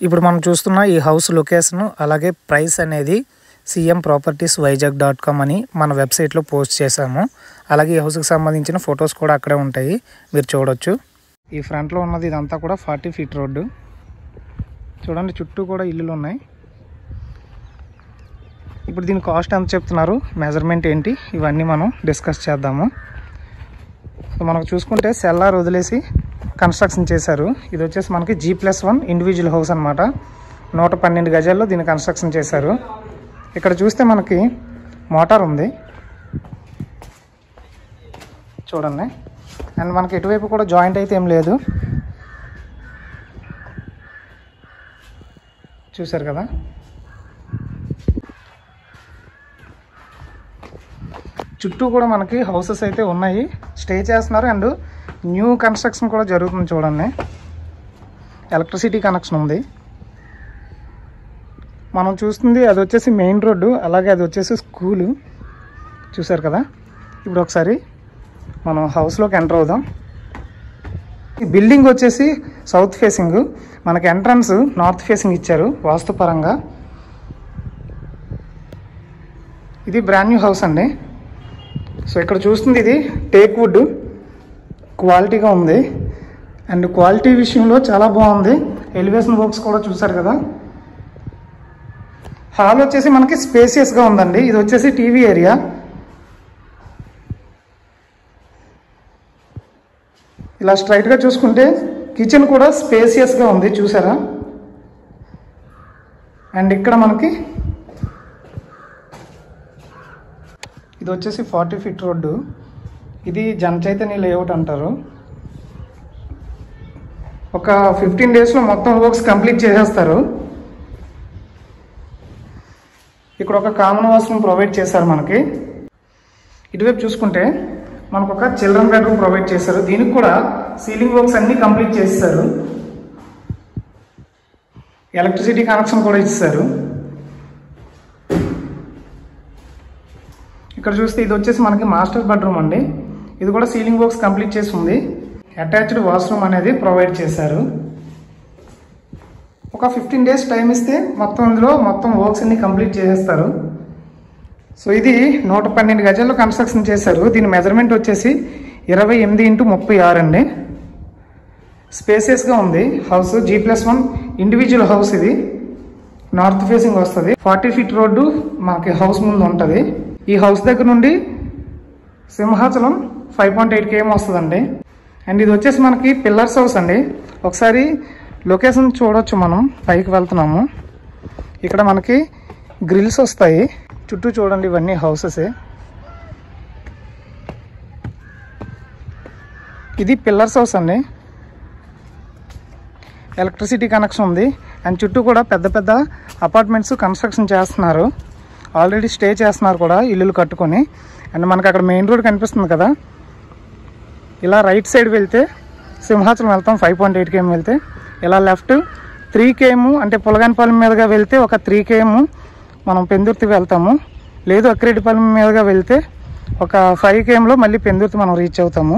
ఇప్పుడు మనం చూస్తున్న ఈ హౌస్ లొకేషన్ అలాగే ప్రైస్ అనేది cmpropertiesvizag.com అని మన వెబ్సైట్లో పోస్ట్ చేశాము. అలాగే ఈ హౌస్కి సంబంధించిన ఫొటోస్ కూడా అక్కడే ఉంటాయి, మీరు చూడొచ్చు. ఈ ఫ్రంట్లో ఉన్నది ఇదంతా కూడా 40 ఫీట్ రోడ్డు. చూడండి, చుట్టూ కూడా ఇల్లులు ఉన్నాయి. ఇప్పుడు దీని కాస్ట్ ఎంత చెప్తున్నారు, మెజర్మెంట్ ఏంటి, ఇవన్నీ మనం డిస్కస్ చేద్దాము. సో మనకు చూసుకుంటే సెల్లార్ వదిలేసి కన్స్ట్రక్షన్ చేశారు. ఇది వచ్చేసి మనకి G+1 ఇండివిజువల్ హౌస్ అనమాట. 112 గజాల్లో దీన్ని కన్స్ట్రక్షన్ చేశారు. ఇక్కడ చూస్తే మనకి మోటార్ ఉంది చూడండి. అండ్ మనకి ఎటువైపు కూడా జాయింట్ అయితే ఏం లేదు, చూసారు కదా. చుట్టూ కూడా మనకి హౌసెస్ అయితే ఉన్నాయి, స్టే చేస్తున్నారు. అండ్ న్యూ కన్స్ట్రక్షన్ కూడా జరుగుతుంది చూడండి. ఎలక్ట్రిసిటీ కనెక్షన్ ఉంది. మనం చూస్తుంది అది వచ్చేసి మెయిన్ రోడ్డు, అలాగే అది వచ్చేసి స్కూలు, చూసారు కదా. ఇప్పుడు ఒకసారి మనం హౌస్లోకి ఎంటర్ అవుదాం. ఈ బిల్డింగ్ వచ్చేసి సౌత్ ఫేసింగ్, మనకి ఎంట్రన్స్ నార్త్ ఫేసింగ్ ఇచ్చారు వాస్తుపరంగా. ఇది బ్రాండ్ న్యూ హౌస్ అండి. సో ఇక్కడ చూస్తుంది ఇది టేక్ వుడ్, క్వాలిటీగా ఉంది. అండ్ క్వాలిటీ విషయంలో చాలా బాగుంది. ఎలివేషన్ వర్క్స్ కూడా చూసారు కదా. హాల్ వచ్చేసి మనకి స్పేసియస్గా ఉందండి. ఇది వచ్చేసి టీవీ ఏరియా. ఇలా స్ట్రైట్గా చూసుకుంటే కిచెన్ కూడా స్పేసియస్గా ఉంది, చూసారా. అండ్ ఇక్కడ మనకి ఇది వచ్చేసి 40 ఫీట్ రోడ్డు. ఇది జనచైతన్య లేఅవుట్ అంటారు. ఒక 15 డేస్లో మొత్తం వర్క్స్ కంప్లీట్ చేసేస్తారు. ఇక్కడ ఒక కామన్ వాష్రూమ్ ప్రొవైడ్ చేశారు మనకి. ఇటువైపు చూసుకుంటే మనకు ఒక చిల్డ్రన్ బెడ్రూమ్ ప్రొవైడ్ చేశారు. దీనికి కూడా సీలింగ్ వర్క్స్ అన్నీ కంప్లీట్ చేస్తారు. ఎలక్ట్రిసిటీ కనెక్షన్ కూడా ఇచ్చారు. ఇక్కడ చూస్తే ఇది వచ్చేసి మనకి మాస్టర్ బెడ్రూమ్ అండి. ఇది కూడా సీలింగ్ వర్క్స్ కంప్లీట్ చేసి ఉంది. అటాచ్డ్ వాష్రూమ్ అనేది ప్రొవైడ్ చేశారు. ఒక 15 డేస్ టైం ఇస్తే మొత్తం ఇందులో మొత్తం వర్క్స్ అన్ని కంప్లీట్ చేసేస్తారు. సో ఇది 112 గజాల్లో కన్స్ట్రక్షన్ చేశారు. దీని మెజర్మెంట్ వచ్చేసి 28x36 అండి. స్పేసియస్గా ఉంది హౌస్. G+1 individual house. ఇది నార్త్ ఫేసింగ్ వస్తుంది. 40 ఫీట్ రోడ్డు మనకి హౌస్ ముందు ఉంటుంది. ఈ హౌస్ దగ్గర నుండి సింహాచలం 5.8 km వస్తుందండి. అండ్ ఇది వచ్చేసి మనకి పిల్లర్స్ హౌస్ అండి. ఒకసారి లొకేషన్ చూడొచ్చు. మనం పైకి వెళ్తున్నాము. ఇక్కడ మనకి గ్రిల్స్ వస్తాయి. చుట్టూ చూడండి, ఇవన్నీ హౌసెసే. ఇది పిల్లర్స్ హౌస్ అండి. ఎలక్ట్రిసిటీ కనెక్షన్ ఉంది. అండ్ చుట్టూ కూడా పెద్ద పెద్ద అపార్ట్మెంట్స్ కన్స్ట్రక్షన్ చేస్తున్నారు. ఆల్రెడీ స్టే చేస్తున్నారు కూడా ఇల్లులు కట్టుకొని. అండ్ మనకు అక్కడ మెయిన్ రోడ్ కనిపిస్తుంది కదా. ఇలా రైట్ సైడ్ వెళ్తే సింహాచలం వెళ్తాం. 5.8 km వెళ్తే ఇలా లెఫ్ట్ 3 km అంటే పులగానపాలెం మీదుగా వెళ్తే ఒక 3 km మనం పెందుర్తి వెళ్తాము. లేదు అక్కిరెడ్డిపాలెం మీదుగా వెళ్తే ఒక 5 kmలో మళ్ళీ పెందుర్తి మనం రీచ్ అవుతాము.